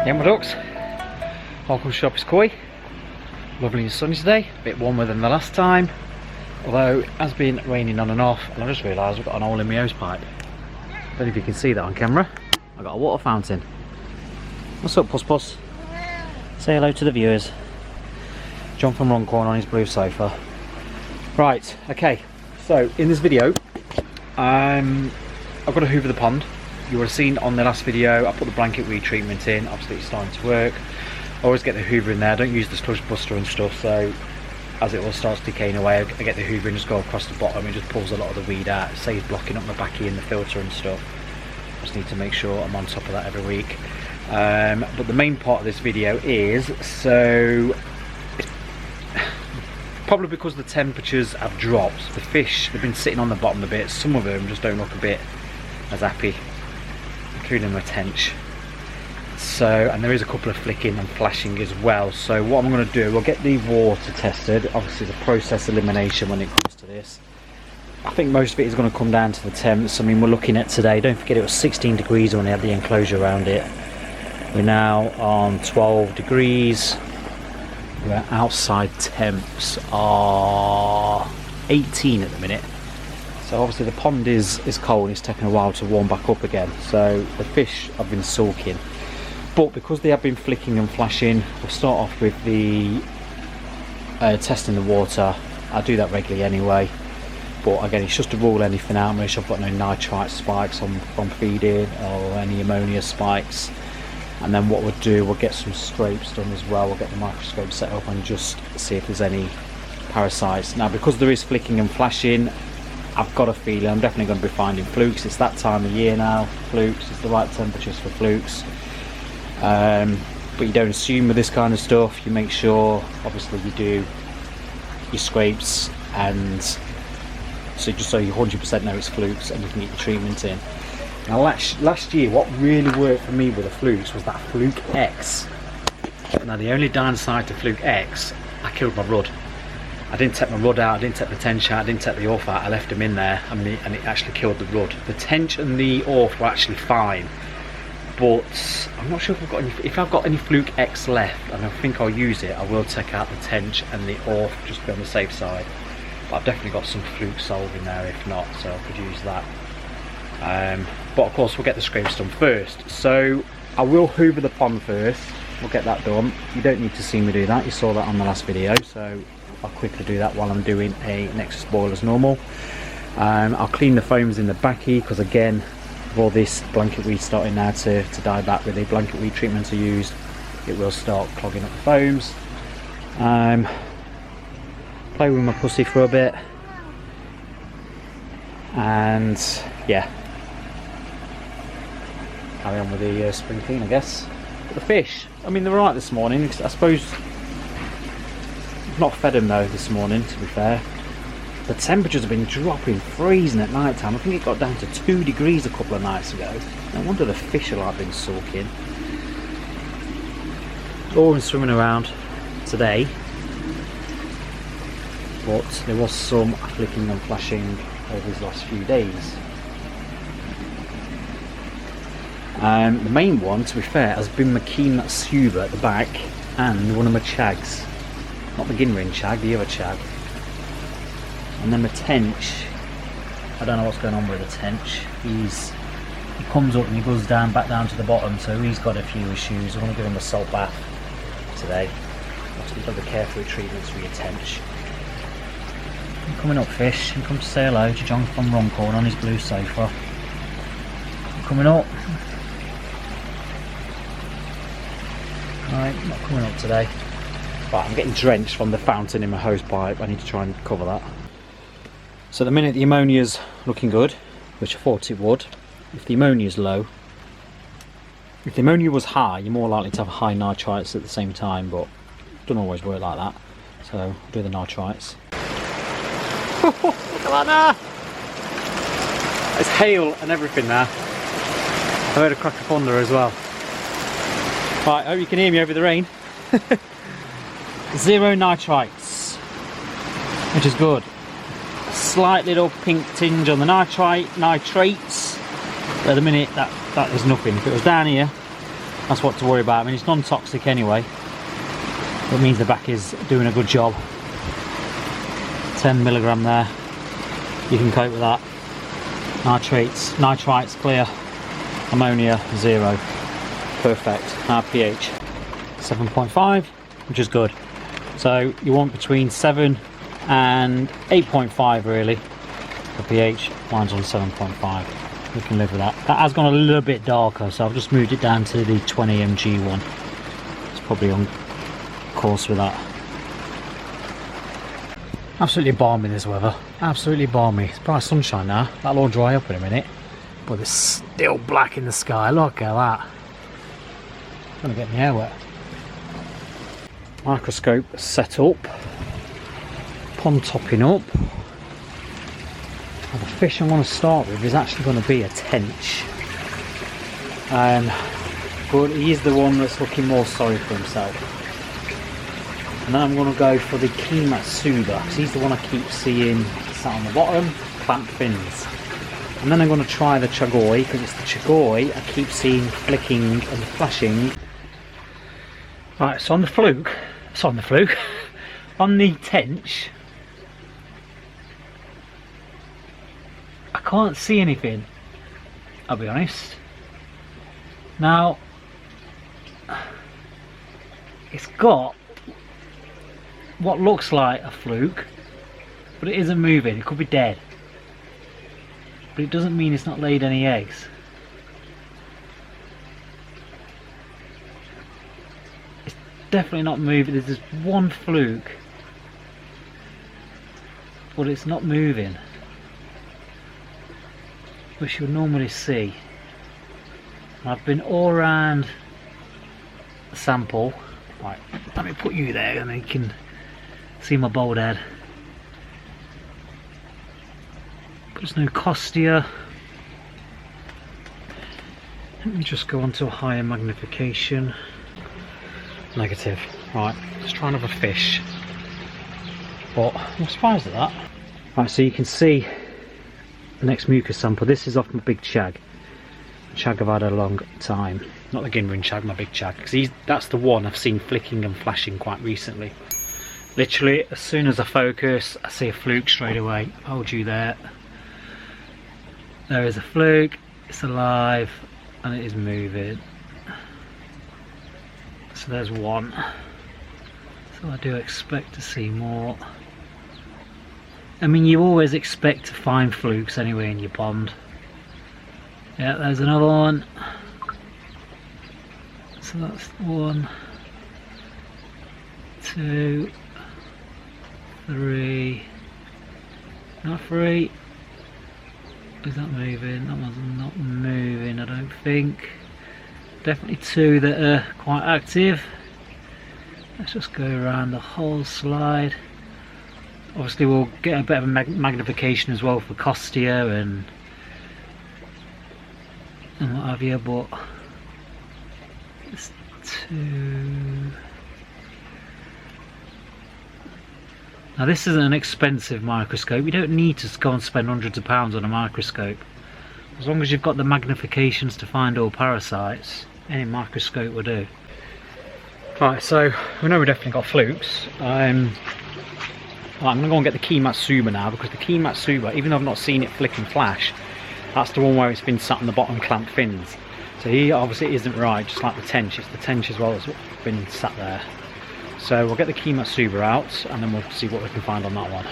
Yeah, my ducks. Welcome to Shop is Koi. Lovely and sunny today, a bit warmer than the last time, although it has been raining on and off, and I just realised I've got an hole in my hose pipe. Don't know if you can see that on camera. I've got a water fountain. What's up, Puss Puss? Say hello to the viewers. John from Runcorn on his blue sofa. Right, okay, so in this video, I've got to hoover the pond. You would have seen on the last video, I put the blanket weed treatment in. Obviously it's starting to work. I always get the hoover in there. I don't use the sludge buster and stuff, so as it all starts decaying away, I get the hoover and just go across the bottom. It just pulls a lot of the weed out. It saves blocking up my backy and the filter and stuff. I just need to make sure I'm on top of that every week. But the main part of this video is, so it's probably because the temperatures have dropped. The fish, they've been sitting on the bottom a bit. Some of them just don't look a bit as happy, including my tench. So, and there is a couple of flicking and flashing as well. So what I'm going to do, we'll get the water tested. Obviously the process elimination when it comes to this. I think most of it is going to come down to the temps. I mean, we're looking at today, don't forget it was 16 degrees when they had the enclosure around it. We're now on 12 degrees. Where outside temps are 18 at the minute. So obviously the pond is cold, it's taken a while to warm back up again. So the fish have been sulking. But because they have been flicking and flashing, we'll start off with the testing the water. I do that regularly anyway. But again, it's just to rule anything out, make sure I've got no nitrite spikes from feeding or any ammonia spikes. And then what we'll do, we'll get some scrapes done as well. We'll get the microscope set up and just see if there's any parasites. Now, because there is flicking and flashing, I've got a feeling I'm definitely going to be finding flukes. It's that time of year now. Flukes, it's the right temperatures for flukes. But you don't assume with this kind of stuff. You make sure, obviously, you do your scrapes, and so just so you 100% know it's flukes and you can get your treatment in. Now last year, what really worked for me with the flukes was that Fluke X. Now the only downside to Fluke X, I killed my rud. I didn't take my rud out, I didn't take the tench out, I didn't take the orf out, I left them in there, and it actually killed the rud. The tench and the orf were actually fine, but I'm not sure if I've got any Fluke X left, and I think I'll use it. I will take out the tench and the orf just to be on the safe side. But I've definitely got some Fluke solve in there if not, so I could use that. But of course we'll get the scrapes done first. So I will hoover the pond first, we'll get that done. You don't need to see me do that, you saw that on the last video, so I'll quickly do that while I'm doing a Nexus boil as normal. I'll clean the foams in the backy, because again, with all this blanket weed starting now to die back with the blanket weed treatment I used, it will start clogging up the foams. Play with my pussy for a bit, and yeah, carry on with the spring clean, I guess. But the fish, I mean, they're alright this morning. I suppose I've not fed them though this morning, to be fair. The temperatures have been dropping, freezing at night time. I think it got down to 2 degrees a couple of nights ago. No wonder the fish are like been sulking. All been swimming around today, but there was some flicking and flashing over these last few days. The main one, to be fair, has been my keen scuba at the back and one of my chags. Not the Ginrin chag, the other chag. And then my tench, I don't know what's going on with the tench. He comes up and he goes back down to the bottom, so he's got a few issues. I'm going to give him a salt bath today. You've got to be careful with treatments for your tench. I'm coming up, fish. You come to say hello to John from Runcorn on his blue sofa. I'm coming up. Right, not coming up today. Right, I'm getting drenched from the fountain in my hose pipe. I need to try and cover that. So at the minute the ammonia's looking good, which I thought it would. If the ammonia's low, if the ammonia was high, you're more likely to have high nitrites at the same time, but it doesn't always work like that. So I'll do the nitrites. Look at that now! It's hail and everything now. I heard a crack of thunder as well. Right, I hope you can hear me over the rain. 0 nitrites, which is good. Slight little pink tinge on the nitrates. At the minute, that is nothing. If it was down here, That's what to worry about. I mean, it's non-toxic anyway. It means the back is doing a good job. 10 milligram there. You can cope with that. Nitrites clear. Ammonia 0. Perfect. Our pH 7.5, which is good. So you want between 7 and 8.5 really. The pH, mine's on 7.5. We can live with that. That has gone a little bit darker, so I've just moved it down to the 20 mg one. It's probably on course with that. Absolutely balmy this weather. Absolutely balmy. It's bright sunshine now. That'll all dry up in a minute. But it's still black in the sky. Look at that. It's gonna get my hair wet. Microscope set up. Pond topping up. Now the fish I'm going to start with is actually going to be a tench. But he's the one that's looking more sorry for himself. And then I'm going to go for the Kimatsuba, because he's the one I keep seeing sat on the bottom, clamped fins. And then I'm going to try the Chagoi, because it's the Chagoi I keep seeing flicking and flashing. Right, so on the Fluke, on the tench, I can't see anything, I'll be honest. Now, it's got what looks like a fluke, but it isn't moving. It could be dead, but it doesn't mean it's not laid any eggs. It's definitely not moving. There's just one fluke, but it's not moving, which you'll normally see. I've been all around the sample. Right, let me put you there and then you can see my bald head. There's no costia. Let me just go on to a higher magnification. Negative. Right, let's try another fish. But I'm surprised at that. Right, so you can see the next mucus sample. This is off my big shag. Shag I've had a long time. Not the Ginrin shag, my big shag. Because that's the one I've seen flicking and flashing quite recently. Literally, as soon as I focus, I see a fluke straight away. Hold you there. There is a fluke. It's alive and it is moving. So there's one. So I do expect to see more. I mean, you always expect to find flukes anyway in your pond. Yeah, there's another one. So that's 1, 2, 3. Not 3. Is that moving? That one's not moving, I don't think. Definitely 2 that are quite active. Let's just go around the whole slide. Obviously we'll get a bit of a magnification as well for costia and what have you, but it's 2. Now this isn't an expensive microscope. You don't need to go and spend hundreds of pounds on a microscope. As long as you've got the magnifications to find all parasites, any microscope will do. Right, so we know we definitely got flukes. I'm going to go and get the Kimatsuba now, because the Kimatsuba, even though I've not seen it flick and flash, that's the one where it's been sat on the bottom clamped fins. So he obviously isn't right, just like the tench. It's the tench as well that's been sat there. So we'll get the Kimatsuba out and then we'll see what we can find on that one.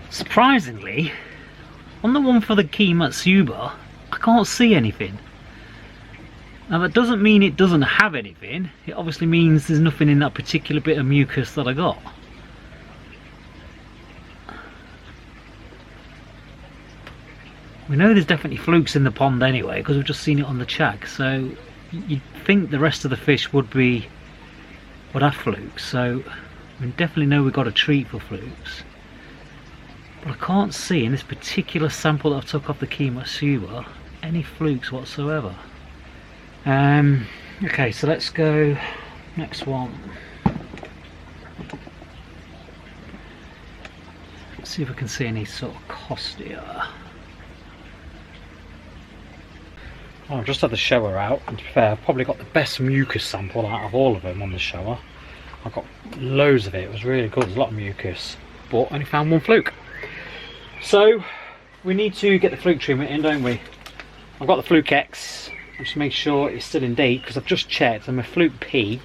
Surprisingly, on the one for the Kimatsuba, I can't see anything. Now that doesn't mean it doesn't have anything. It obviously means there's nothing in that particular bit of mucus that I got. We know there's definitely flukes in the pond anyway, because we've just seen it on the chag. So you'd think the rest of the fish would have flukes. So we definitely know we've got a treat for flukes. But I can't see in this particular sample that I took off the Kimatsuba any flukes whatsoever. Okay, so let's go next one. Let's see if I can see any sort of costia. Oh, I've just had the shower out, and to be fair, I've probably got the best mucus sample out of all of them on the shower. I got loads of it. It was really good. There's a lot of mucus, but only found one fluke. So we need to get the fluke treatment in, don't we? I've got the Fluke X. Just make sure it's still in date, because I've just checked and my Fluke P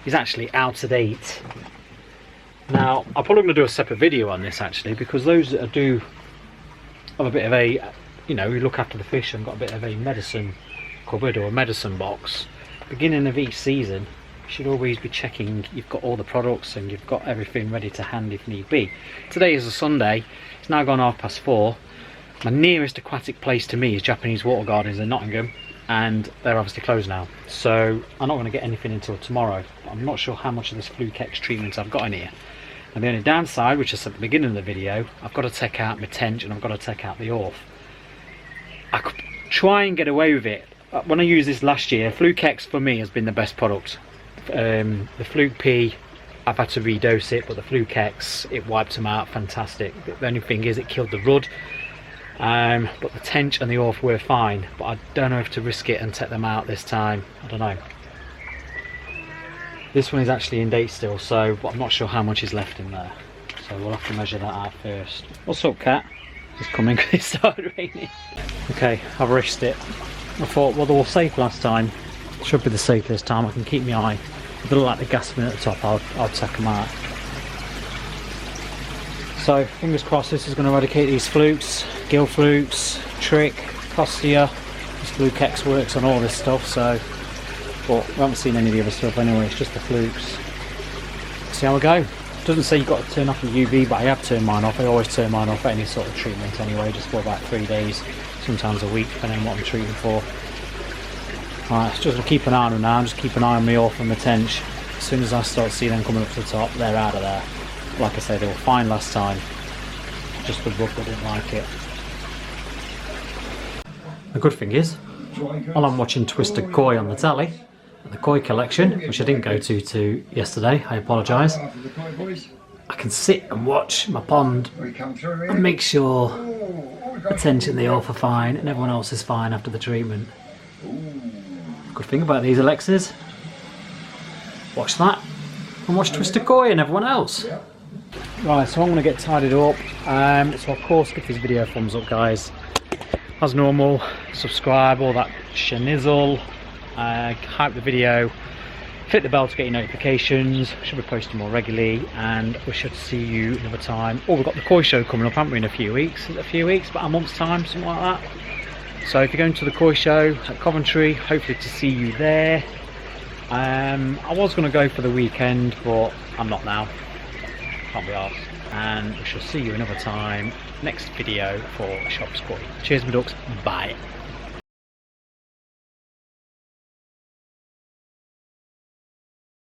is actually out of date. Now I'm probably going to do a separate video on this actually, because those that do have a bit of a, you know, you look after the fish and got a bit of a medicine cupboard or a medicine box, beginning of each season you should always be checking you've got all the products and you've got everything ready to hand if need be. Today is a Sunday, it's now gone 4:30. My nearest aquatic place to me is Japanese Water Gardens in Nottingham, and they're obviously closed now, so I'm not going to get anything until tomorrow. But I'm not sure how much of this Fluke X treatment I've got in here. And the only downside, which is at the beginning of the video, I've got to take out my tench and I've got to take out the orth. I could try and get away with it. When I used this last year, Fluke X for me has been the best product. The Fluke P, I've had to redose it, but the Fluke X, it wiped them out, fantastic. The only thing is it killed the rudd. But the tench and the orth were fine, but I don't know if to risk it and take them out this time. I don't know. This one is actually in date still, so but I'm not sure how much is left in there, so we'll have to measure that out first. What's up, cat? It's coming because it started raining. Okay, I've risked it. I thought, well, they were safe last time, should be the safe this time. I can keep my eye. If they look like the gas bin at the top, I'll take them out. So fingers crossed this is going to eradicate these flukes, gill flukes, trick, costia. This Fluke X works on all this stuff, so, but we haven't seen any of the other stuff anyway, it's just the flukes. See how we go. Doesn't say you've got to turn off the UV, but I have turned mine off. I always turn mine off at any sort of treatment anyway, just for about 3 days, sometimes a week, depending on what I'm treating for. Alright, just to keep an eye on them now, just keep an eye on me orth and my tench. As soon as I start seeing them coming up to the top, they're out of there. Like I say, they were fine last time, just the rub, I didn't like it. The good thing is, while I'm watching Twisted Koi on the telly, and the koi collection, which I didn't go to yesterday, I apologise, I can sit and watch my pond and make sure the tench and the orth are fine and everyone else is fine after the treatment. Good thing about these Alexas, watch that and watch Twisted Koi and everyone else. Right, so I'm going to get tidied up, so of course give this video a thumbs up, guys, as normal, subscribe, all that shanizzle, hype the video, hit the bell to get your notifications, should be posting more regularly, and we should see you another time. Oh, we've got the koi show coming up, haven't we, in a few weeks? Is it a few weeks? About a month's time, something like that. So if you're going to the koi show at Coventry, hopefully to see you there. I was going to go for the weekend, but I'm not now. Can't be arsed. And we shall see you another time. Next video for Shops Koi. Cheers, my ducks. Bye.